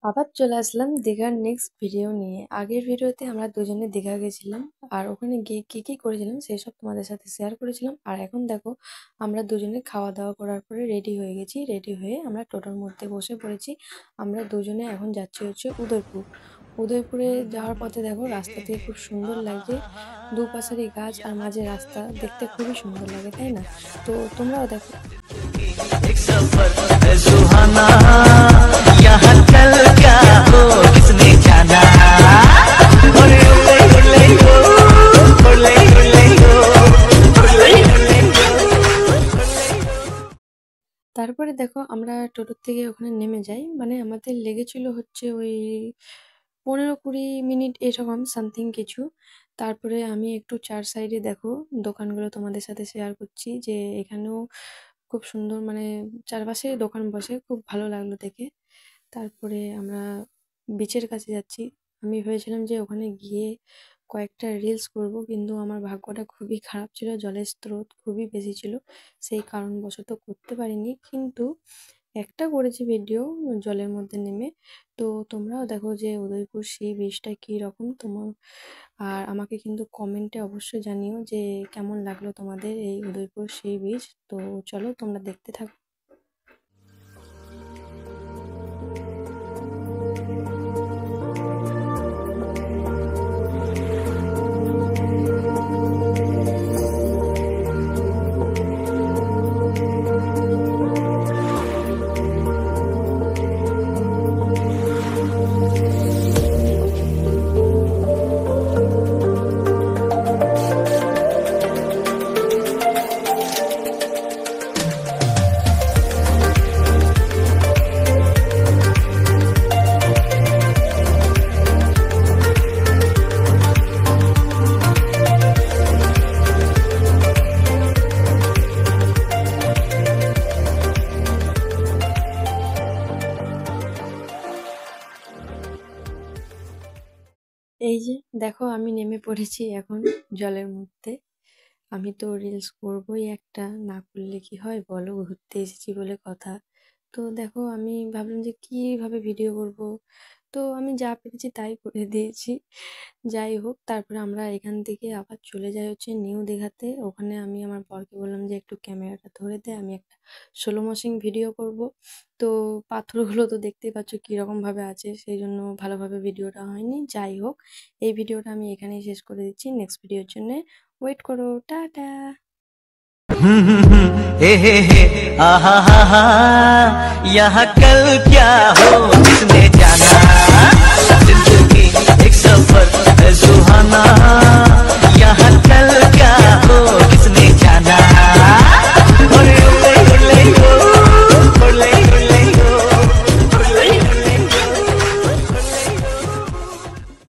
আবার চলে আসলাম দীঘার নেক্সট ভিডিও নিয়ে। আগের ভিডিওতে আমরা দুজনে দীঘা গেছিলাম আর ওখানে গিয়ে কি কি করেছিলাম সেসব তোমাদের সাথে শেয়ার করেছিলাম। আর এখন দেখো আমরা দুজনে খাওয়া দাওয়া করার পরে রেডি হয়ে গেছি। রেডি হয়ে আমরা টোটোর মধ্যে বসে পড়েছি। আমরা দুজনে এখন যাচ্ছি হচ্ছে উদয়পুর। উদয়পুরে যাওয়ার পথে দেখো রাস্তা থেকে খুব সুন্দর লাগছে, দুপাশেরই গাছ আর মাঝে রাস্তা, দেখতে খুবই সুন্দর লাগে, তাই না? তো তোমরাও দেখো। एक सफर है सुहाना, यहाँ कल क्या हो किसने जाना। ओले ओले ओले ओ, ओले ओले ओ, ओले ओले ओ। তারপরে দেখো আমরা টোটোর থেকে ওখানে নেমে যাই, মানে আমাদের লেগেছিল হচ্ছে ওই 15-20 মিনিট এরকম সামথিং কিছু। তারপরে আমি একটু চার সাইডে দেখো দোকানগুলো তোমাদের সাথে শেয়ার করছি, যে এখানেও খুব সুন্দর, মানে চারপাশে দোকান বসে, খুব ভালো লাগলো দেখে। তারপরে আমরা বিচের কাছে যাচ্ছি। আমি ভেবেছিলাম যে ওখানে গিয়ে কয়েকটা রিলস করব, কিন্তু আমার ভাগ্যটা খুবই খারাপ ছিল, জলের স্রোত খুবই বেশি ছিল, সেই কারণবশত করতে পারিনি। কিন্তু একটা করেছি ভিডিও জলের মধ্যে নেমে। তো তোমরাও দেখো যে উদয়পুর সি বিচটা কী রকম তোমার, আর আমাকে কিন্তু কমেন্টে অবশ্যই জানিও যে কেমন লাগলো তোমাদের এই উদয়পুর সি বিচ। তো চলো তোমরা দেখতে থাকো। এই যে দেখো আমি নেমে পড়েছি এখন জলের মধ্যে। আমি তো রিলস করবোই একটা, না করলে কি হয় বলো, ঘুরতে এসেছি বলে কথা। তো দেখো আমি ভাবলাম যে কিভাবে ভিডিও করব, তো আমি যা পেরেছি তাই করে দিয়েছি। যাই হোক, তারপরে আমরা এখান থেকে আবার চলে যাই হচ্ছে নিউ দীঘাতে। ওখানে আমি আমার বরকে বললাম যে একটু ক্যামেরাটা ধরে দে, আমি একটা স্লো মোশন ভিডিও করব। তো পাথরগুলো তো দেখতেই পাচ্ছ কীরকম ভাবে আছে, সেই জন্য ভালোভাবে ভিডিওটা হয়নি। যাই হোক, এই ভিডিওটা আমি এখানেই শেষ করে দিচ্ছি। নেক্সট ভিডিওর জন্য ওয়েট করো। টাটা। हे आहा हा हा, यहाँ कल क्या हो किसने